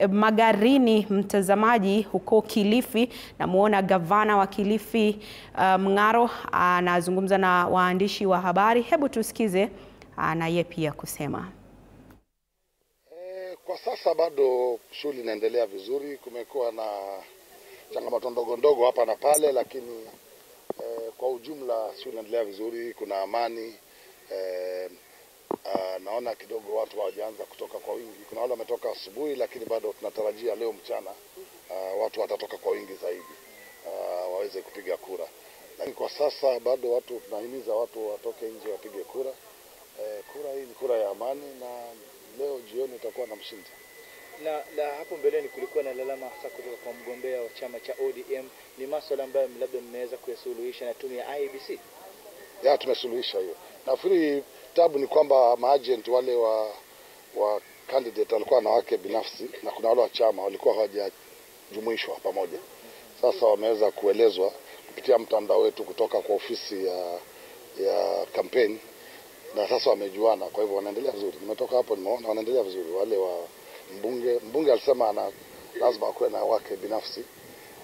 Magarini, mtazamaji, huko Kilifi, na muona gavana wa Kilifi Mung'aro anazungumza na waandishi wa habari. Hebu tusikize na yeye pia kusema. Kwa sasa bado shughuli inaendelea vizuri. Kumekuwa na changamoto ndogo ndogo hapa na pale, lakini kwa ujumla shughuli inaendelea vizuri. Kuna amani. Naona kidogo watu hawajaanza kutoka kwa wingi. Kuna wale wametoka asubuhi, lakini bado tunatarajia leo mchana watu watatoka kwa wingi zaidi waweze kupiga kura. Lakini kwa sasa bado tunahimiza watu watoke nje wapige kura. Kura hii ni kura ya amani, na leo jioni itakuwa na mshindi. Na hapo mbeleni kulikuwa na lalama hasa kutoka kwa mgombea wa chama cha ODM. Ni masuala ambayo labda mmeweza kuyasuluhisha na tume ya IEBC? Ya, tumesuluhisha hiyo. Nafikiri tabu ni kwamba maagent wale wa candidate walikuwa na wake binafsi, na kuna wale wa chama walikuwa hawajajumuishwa pamoja. Sasa wameweza kuelezwa kupitia mtandao wetu kutoka kwa ofisi ya campaign, na sasa wamejuana. Kwa hivyo wanaendelea vizuri. Nimetoka hapo nimeona wanaendelea vizuri. Wale wa mbunge alisema lazima kuwe na wake binafsi,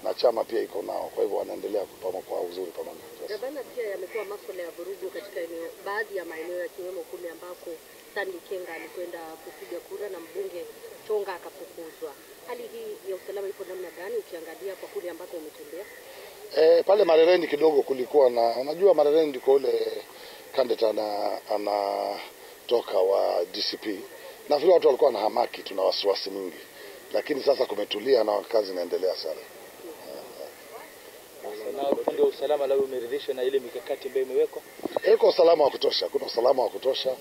na chama pia iko nao. Kwa hivyo wanaendelea kwa uzuri pamoja. Gavana, pia yamekuwa masuala ya vurugu katika baadhi ya maeneo yakiwemo kule ambako Stanley Kenga alikwenda kupiga kura na mbunge Chonga akafukuzwa. Hali hii ya usalama ipo namna gani ukiangalia kwa kule ambako umetembea? Pale Marereni kidogo kulikuwa na, unajua Marereni ndiko ule candidate anatoka wa DCP. Na vile watu walikuwa na hamaki, tuna wasiwasi mingi. Lakini sasa kumetulia na kazi inaendelea sana. Na upande wa usalama labda umeridhishwa na ile mikakati ambayo imewekwa? Iko usalama wa kutosha, kuna usalama wa kutosha.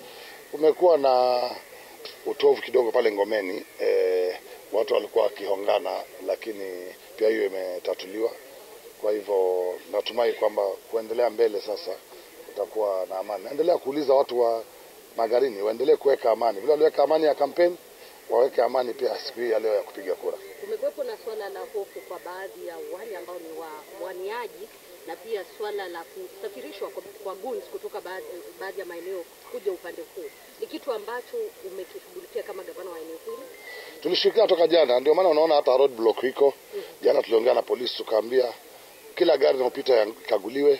Kumekuwa na utovu kidogo pale Ngomeni, watu walikuwa wakihongana, lakini pia hiyo imetatuliwa. Kwa hivyo natumai kwamba kuendelea mbele sasa utakuwa na amani. Naendelea kuuliza watu wa Magarini waendelee kuweka amani. Vile waliweka amani ya campaign, waweke amani pia siku hii ya leo ya kupiga kura. Kumekuwepo na swala la hofu kwa baadhi ya wale ambao ni waniaji, na pia swala la kusafirishwa kwa guns kutoka baadhi ya maeneo kuja upande huu. Ni kitu ambacho umekishughulikia kama gavana wa eneo hili? Tulishirikiana toka jana, ndio maana unaona hata road block iko. Jana tuliongea na polisi tukaambia kila gari linalopita yakaguliwe,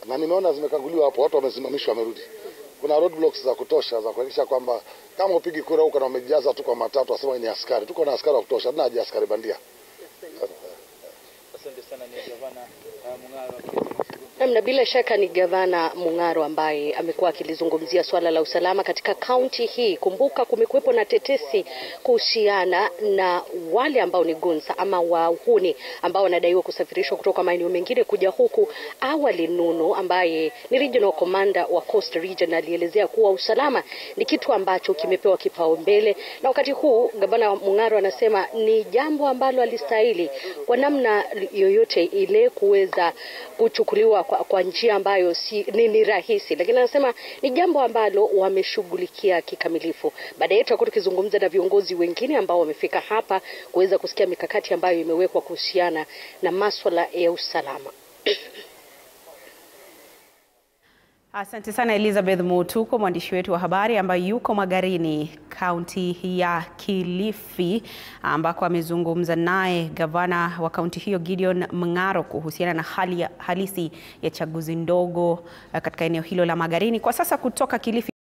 na nimeona zimekaguliwa hapo, watu wamesimamishwa wamerudi. Kuna road blocks za kutosha za kuhakikisha kwamba kama upigi kura huko na umejaza tu kwa matatu asema ni askari. Tuko na askari wa kutosha, na haja askari bandia. Asante sana. Ni gavana Mung'aro. Na bila shaka ni gavana Mung'aro ambaye amekuwa akilizungumzia swala la usalama katika kaunti hii. Kumbuka kumekuwepo na tetesi kuhusiana na wale ambao ni gunsa ama wahuni ambao wanadaiwa kusafirishwa kutoka maeneo mengine kuja huku. Awali Nunu ambaye ni regional commander wa Coast Region alielezea kuwa usalama ni kitu ambacho kimepewa kipaumbele, na wakati huu gavana Mung'aro anasema ni jambo ambalo alistahili kwa namna yoyote ile kuweza kuchukuliwa kwa njia ambayo ni rahisi, lakini anasema ni jambo ambalo wameshughulikia kikamilifu. Baadaye tutakuwa tukizungumza na viongozi wengine ambao wamefika hapa kuweza kusikia mikakati ambayo imewekwa kuhusiana na masuala ya usalama. Asante sana Elizabeth Mutuko, mwandishi wetu wa habari ambaye yuko Magarini, kaunti ya Kilifi, ambako amezungumza naye gavana wa kaunti hiyo Gideon Mung'aro kuhusiana na hali halisi ya chaguzi ndogo katika eneo hilo la Magarini. Kwa sasa kutoka Kilifi